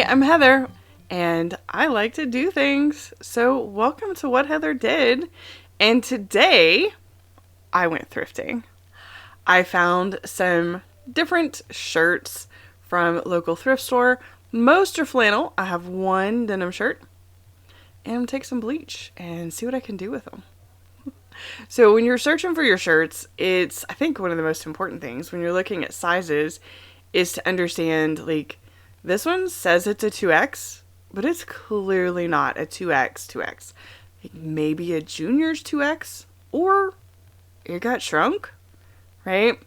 I'm Heather, and I like to do things. So, welcome to What Heather Did. And today, I went thrifting. I found some different shirts from local thrift store. Most are flannel. I have one denim shirt. And I'm gonna take some bleach and see what I can do with them. So when you're searching for your shirts, it's, I think, one of the most important things when you're looking at sizes is to understand, like, this one says it's a 2X, but it's clearly not a 2X, 2X. Like maybe a junior's 2X, or it got shrunk, right?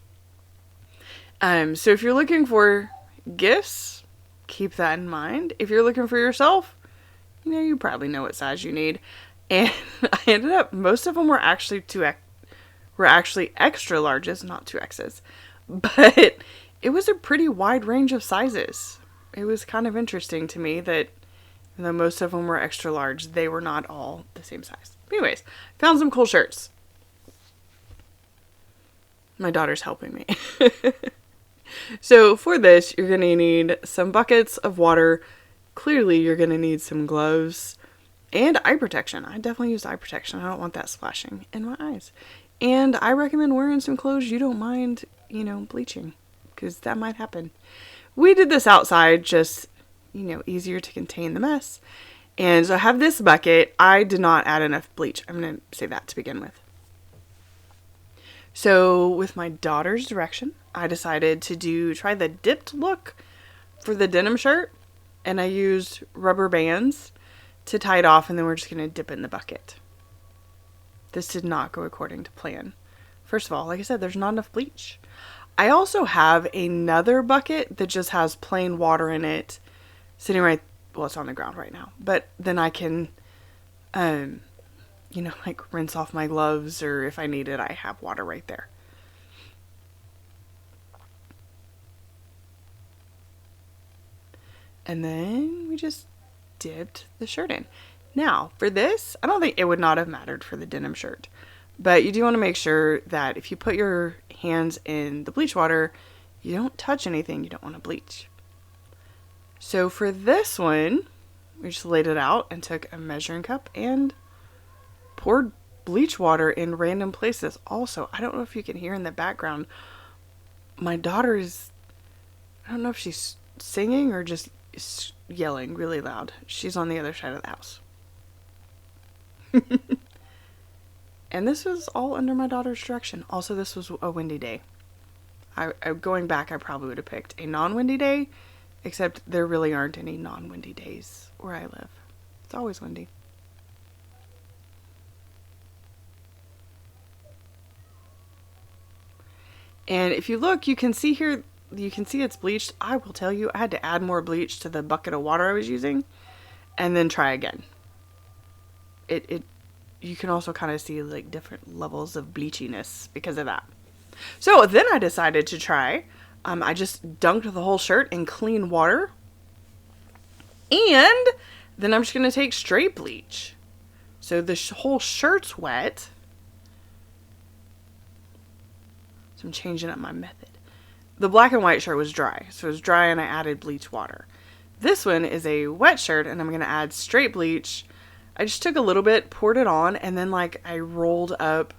So if you're looking for gifts, keep that in mind. If you're looking for yourself, you probably know what size you need. And I ended up, most of them were actually 2X, were actually extra larges, not 2Xs. But it was a pretty wide range of sizes. It was kind of interesting to me that though most of them were extra large, they were not all the same size. Anyways, found some cool shirts. My daughter's helping me. So for this, you're going to need some buckets of water. Clearly, you're going to need some gloves and eye protection. I definitely used eye protection. I don't want that splashing in my eyes. And I recommend wearing some clothes you don't mind, bleaching, because that might happen. We did this outside, just, easier to contain the mess. And so I have this bucket. I did not add enough bleach. I'm going to say that to begin with. So with my daughter's direction, I decided to try the dipped look for the denim shirt. And I used rubber bands to tie it off, and then we're just going to dip it in the bucket. This did not go according to plan. First of all, like I said, there's not enough bleach. I also have another bucket that just has plain water in it sitting right, well, it's on the ground right now. But then I can, rinse off my gloves, or if I need it, I have water right there. And then we just dipped the shirt in. Now, for this, I don't think it would not have mattered for the denim shirt. But you do want to make sure that if you put your hands in the bleach water, you don't touch anything you don't want to bleach. So for this one, we just laid it out and took a measuring cup and poured bleach water in random places. Also, I don't know if you can hear in the background, my daughter's, I don't know if she's singing or just yelling really loud. She's on the other side of the house. And this was all under my daughter's direction. Also, this was a windy day. Going back, I probably would have picked a non-windy day, except there really aren't any non-windy days where I live. It's always windy. And if you look, you can see here, it's bleached. I will tell you, I had to add more bleach to the bucket of water I was using and then try again. You can also kind of see like different levels of bleachiness because of that. So then I decided to try. I just dunked the whole shirt in clean water. And then I'm just going to take straight bleach. So the whole shirt's wet. So I'm changing up my method. The black and white shirt was dry. So it was dry and I added bleach water. This one is a wet shirt and I'm going to add straight bleach. I just took a little bit, poured it on, and then I rolled up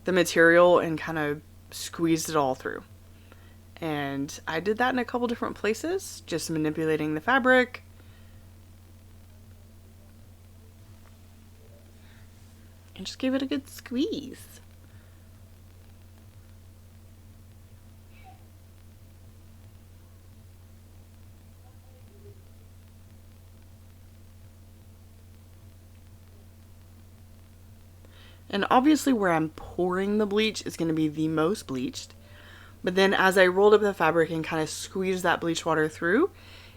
the material and kind of squeezed it all through. And I did that in a couple different places, just manipulating the fabric. And just gave it a good squeeze. And obviously where I'm pouring the bleach is going to be the most bleached. But then as I rolled up the fabric and kind of squeezed that bleach water through,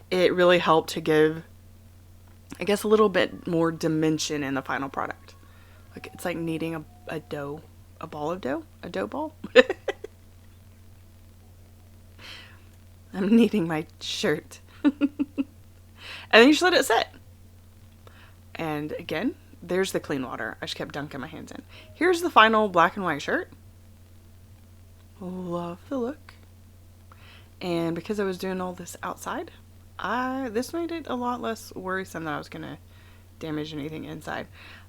it really helped to give, I guess, a little bit more dimension in the final product. It's like kneading a dough, a ball of dough, a dough ball. I'm kneading my shirt. And then you just let it sit. And again, there's the clean water. I just kept dunking my hands in. Here's the final black and white shirt. Love the look. And because I was doing all this outside, this made it a lot less worrisome that I was gonna damage anything inside.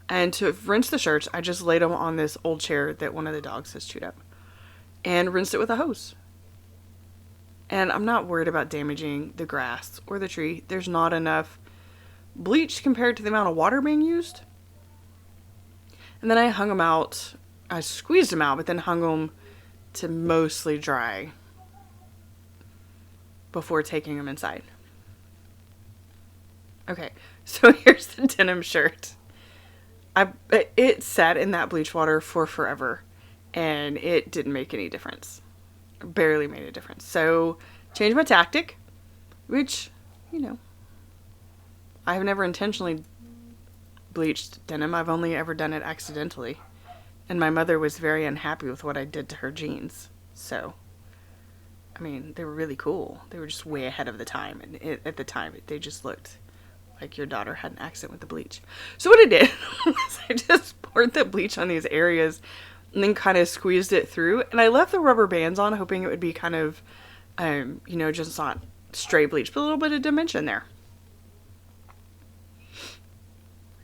And to rinse the shirts, I just laid them on this old chair that one of the dogs has chewed up and rinsed it with a hose. And I'm not worried about damaging the grass or the tree. There's not enough bleach compared to the amount of water being used. And then I hung them out. I squeezed them out, but then hung them to mostly dry before taking them inside. Okay, so here's the denim shirt. It sat in that bleach water for forever, and it didn't make any difference. Barely made a difference. So, changed my tactic, which, I have never intentionally bleached denim. I've only ever done it accidentally. And my mother was very unhappy with what I did to her jeans. So, I mean, they were really cool. They were just way ahead of the time. And at the time, they just looked like your daughter had an accident with the bleach. So what I did was I just poured the bleach on these areas and then kind of squeezed it through. And I left the rubber bands on, hoping it would be kind of, just not straight bleach, but a little bit of dimension there.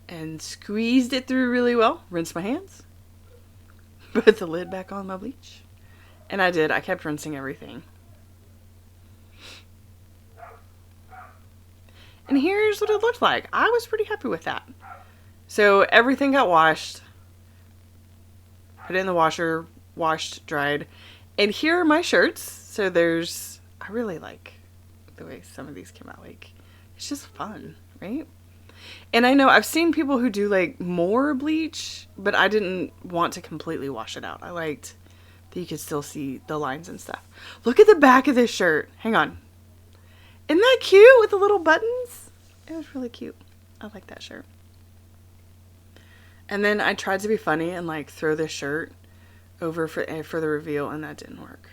And squeezed it through really well. Rinsed my hands. Put the lid back on my bleach. And I did. I kept rinsing everything. And here's what it looked like. I was pretty happy with that. So everything got washed. Put it in the washer. Washed, dried. And here are my shirts. So I really like the way some of these came out. Like, it's just fun, right? And I know I've seen people who do like more bleach, but I didn't want to completely wash it out. I liked that you could still see the lines and stuff. Look at the back of this shirt. Hang on. Isn't that cute with the little buttons? It was really cute. I like that shirt. And then I tried to be funny and like throw this shirt over for the reveal, and that didn't work.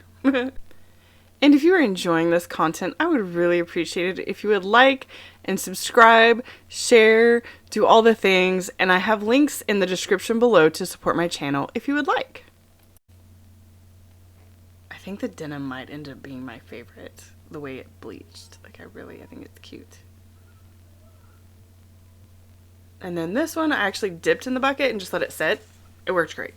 And if you are enjoying this content, I would really appreciate it if you would like and subscribe, share, do all the things, and I have links in the description below to support my channel if you would like. I think the denim might end up being my favorite, the way it bleached. Like, I think it's cute. And then this one, I actually dipped in the bucket and just let it sit. It worked great.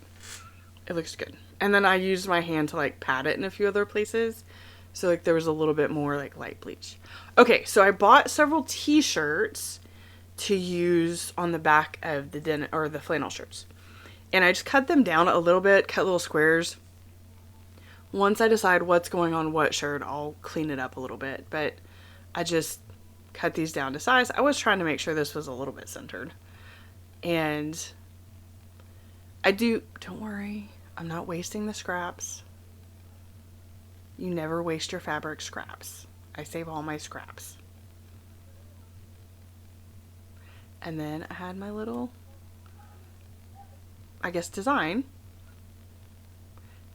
It looks good. And then I used my hand to like pat it in a few other places. So like there was a little bit more like light bleach. Okay, so I bought several t-shirts to use on the back of the denim or the flannel shirts. And I just cut them down a little bit, cut little squares. Once I decide what's going on what shirt, I'll clean it up a little bit. But I just cut these down to size. I was trying to make sure this was a little bit centered. And don't worry, I'm not wasting the scraps. You never waste your fabric scraps. I save all my scraps. And then I had my little, design.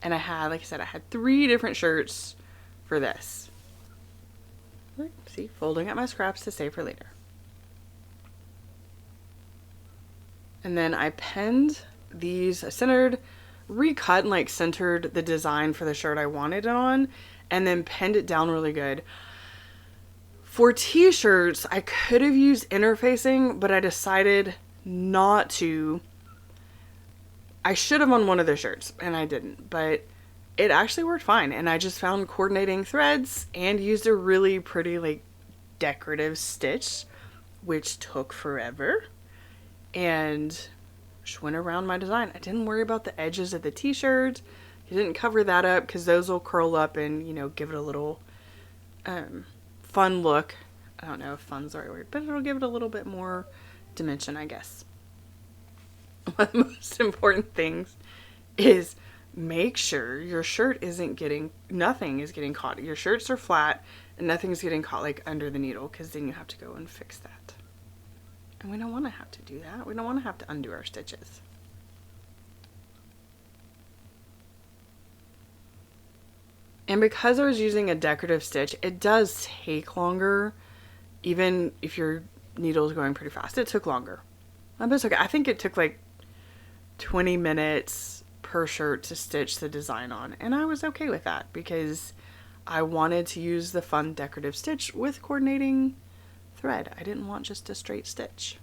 And I had, like I said, I had 3 different shirts for this. Look, see, folding up my scraps to save for later. And then I penned these, I recut and like centered the design for the shirt I wanted it on, and then penned it down really good. For t-shirts, I could have used interfacing, but I decided not to. I should have on one of the shirts, and I didn't, but it actually worked fine. And I just found coordinating threads and used a really pretty like decorative stitch, which took forever, and just went around my design. I didn't worry about the edges of the t-shirt. I didn't cover that up because those will curl up and, give it a little fun look. I don't know if fun's the right word, but it'll give it a little bit more dimension, I guess. One of the most important things is make sure your shirt nothing is getting caught. Your shirts are flat and nothing's getting caught like under the needle, because then you have to go and fix that. And we don't want to have to do that. We don't want to have to undo our stitches. And because I was using a decorative stitch, it does take longer, even if your needle is going pretty fast. It took longer. But it's okay. I think it took like 20 minutes per shirt to stitch the design on. And I was okay with that because I wanted to use the fun decorative stitch with coordinating thread. I didn't want just a straight stitch.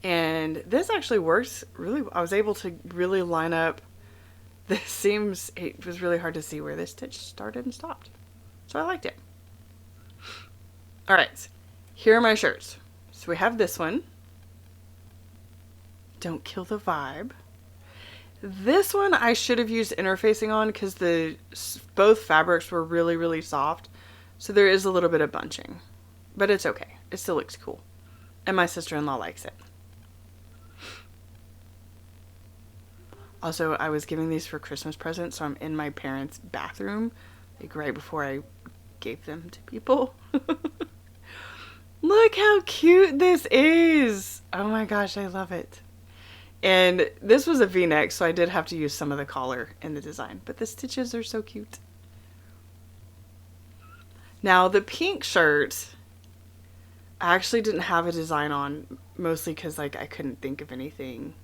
And this actually works really. I was able to really line up the seams. It was really hard to see where this stitch started and stopped. So I liked it. All right, here are my shirts. So we have this one. Don't kill the vibe. This one I should have used interfacing on because both fabrics were really, really soft. So there is a little bit of bunching, but it's okay. It still looks cool. And my sister-in-law likes it. Also, I was giving these for Christmas presents, so I'm in my parents' bathroom, like right before I gave them to people. Look how cute this is. Oh my gosh, I love it. And this was a V-neck, so I did have to use some of the collar in the design, but the stitches are so cute. Now the pink shirt, I actually didn't have a design on, mostly because like I couldn't think of anything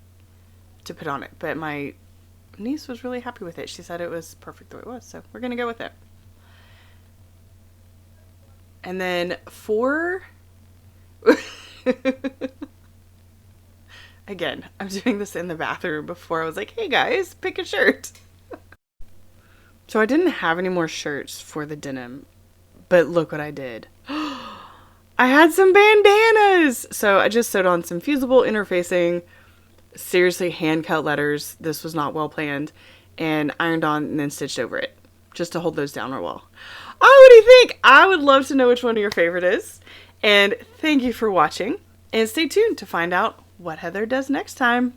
to put on it, but my niece was really happy with it. She said it was perfect the way it was, so we're gonna go with it. And then for again, I'm doing this in the bathroom before I was like, hey guys, pick a shirt. So I didn't have any more shirts for the denim, but look what I did. I had some bandanas. So I just sewed on some fusible interfacing, seriously hand cut letters. This was not well planned, and ironed on and then stitched over it just to hold those down real well. Oh, what do you think? I would love to know which one of your favorite is. And thank you for watching, and stay tuned to find out what Heather does next time.